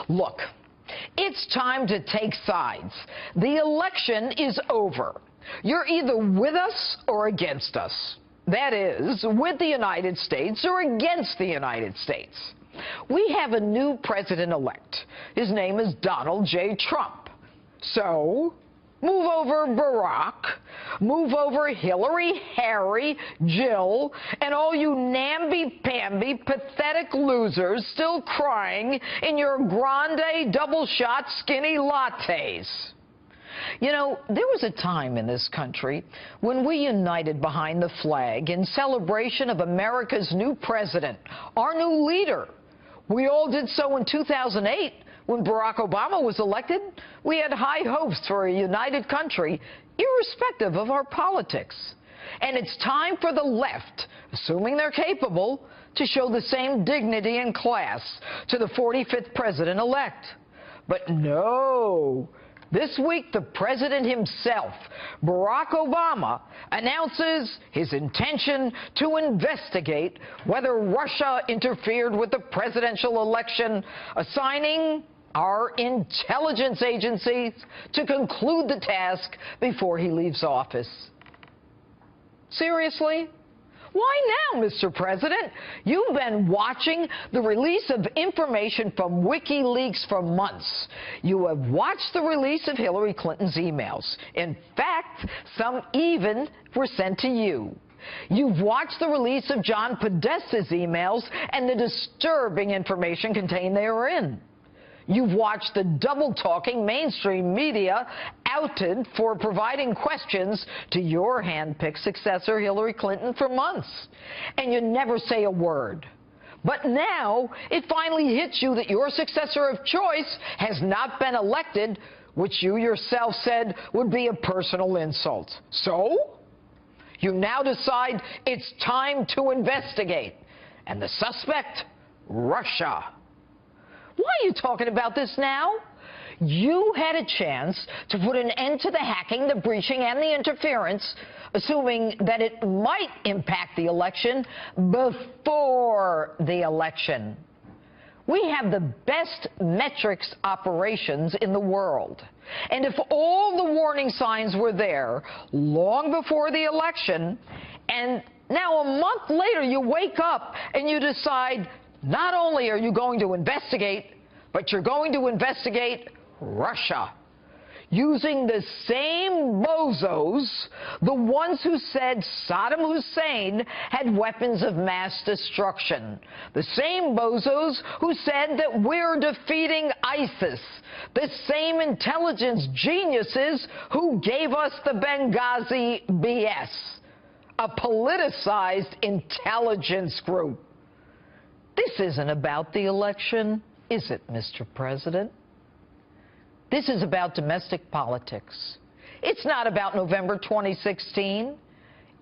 Look, it's time to take sides. The election is over. You're either with us or against us. That is, with the United States or against the United States. We have a new president-elect. His name is Donald J. Trump. So, move over Barack, move over Hillary, Harry, Jill, and all you namby-pamby, pathetic losers still crying in your grande double-shot skinny lattes. You know, there was a time in this country when we united behind the flag in celebration of America's new president, our new leader. We all did so in 2008 when Barack Obama was elected. We had high hopes for a united country, irrespective of our politics. And it's time for the left, assuming they're capable, to show the same dignity and class to the 45th president-elect. But no. This week, the president himself, Barack Obama, announces his intention to investigate whether Russia interfered with the presidential election, assigning our intelligence agencies to conclude the task before he leaves office. Seriously? Why now, Mr. President? You've been watching the release of information from WikiLeaks for months. You have watched the release of Hillary Clinton's emails. In fact, some even were sent to you. You've watched the release of John Podesta's emails and the disturbing information contained therein. You've watched the double-talking mainstream media outed for providing questions to your hand-picked successor, Hillary Clinton, for months. And you never say a word. But now it finally hits you that your successor of choice has not been elected, which you yourself said would be a personal insult. So you now decide it's time to investigate. And the suspect, Russia. Why are you talking about this now? You had a chance to put an end to the hacking, the breaching, and the interference, assuming that it might impact the election before the election. We have the best metrics operations in the world. And if all the warning signs were there long before the election, and now a month later you wake up and you decide not only are you going to investigate, but you're going to investigate Russia, using the same bozos, the ones who said Saddam Hussein had weapons of mass destruction, the same bozos who said that we're defeating ISIS, the same intelligence geniuses who gave us the Benghazi BS, a politicized intelligence group. This isn't about the election, is it, Mr. President? This is about domestic politics. It's not about November 2016.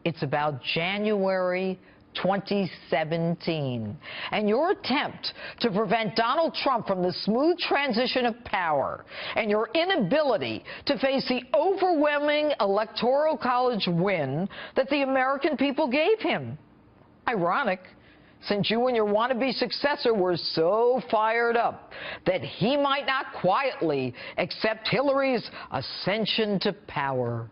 It's about January 2017. And your attempt to prevent Donald Trump from the smooth transition of power and your inability to face the overwhelming Electoral College win that the American people gave him. Ironic, since you and your wannabe successor were so fired up that he might not quietly accept Hillary's ascension to power.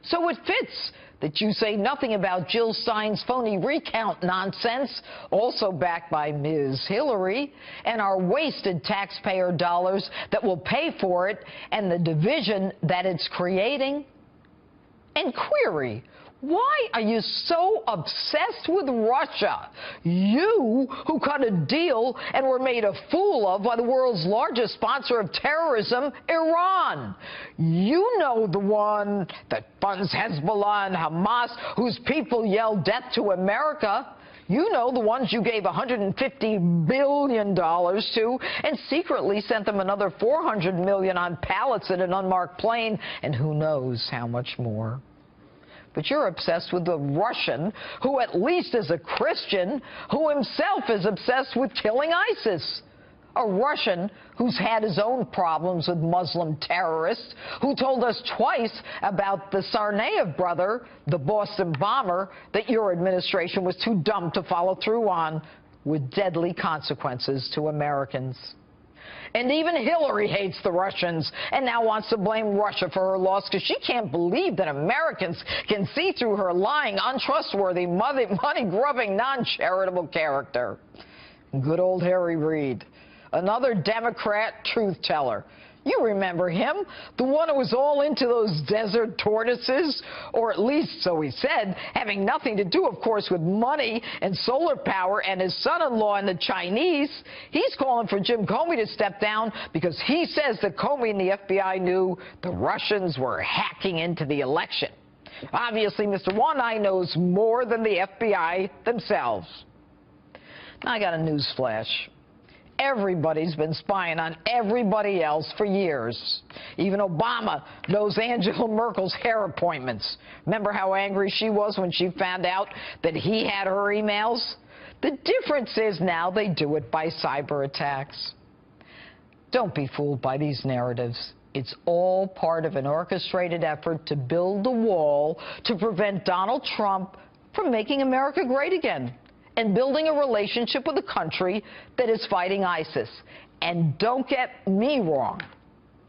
So it fits that you say nothing about Jill Stein's phony recount nonsense, also backed by Ms. Hillary, and our wasted taxpayer dollars that will pay for it, and the division that it's creating. And query, why are you so obsessed with Russia? You who cut a deal and were made a fool of by the world's largest sponsor of terrorism, Iran. You know, the one that funds Hezbollah and Hamas, whose people yell death to America. You know, the ones you gave $150 billion to and secretly sent them another $400 million on pallets in an unmarked plane, and who knows how much more. But you're obsessed with the Russian, who at least is a Christian, who himself is obsessed with killing ISIS. A Russian who's had his own problems with Muslim terrorists, who told us twice about the Tsarnaev brother, the Boston bomber, that your administration was too dumb to follow through on, with deadly consequences to Americans. And even Hillary hates the Russians and now wants to blame Russia for her loss because she can't believe that Americans can see through her lying, untrustworthy, money-grubbing, non-charitable character. Good old Harry Reid, another Democrat truth teller. You remember him, the one who was all into those desert tortoises, or at least, so he said, having nothing to do, of course, with money and solar power and his son-in-law and the Chinese. He's calling for Jim Comey to step down because he says that Comey and the FBI knew the Russians were hacking into the election. Obviously, Mr. One Eye knows more than the FBI themselves. Now, I got a news flash. Everybody's been spying on everybody else for years. Even Obama knows Angela Merkel's hair appointments. Remember how angry she was when she found out that he had her emails? The difference is now they do it by cyber attacks. Don't be fooled by these narratives. It's all part of an orchestrated effort to build a wall to prevent Donald Trump from making America great again and building a relationship with a country that is fighting ISIS. And don't get me wrong,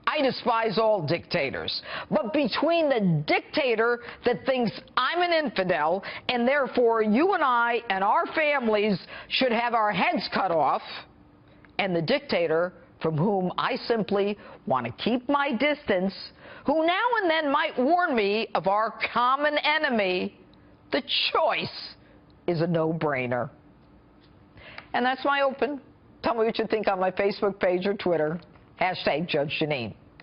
I despise all dictators. But between the dictator that thinks I'm an infidel and therefore you and I and our families should have our heads cut off, and the dictator from whom I simply want to keep my distance, who now and then might warn me of our common enemy, the choice is a no-brainer. And that's my open. Tell me what you think on my Facebook page or Twitter. #Judge Jeanine.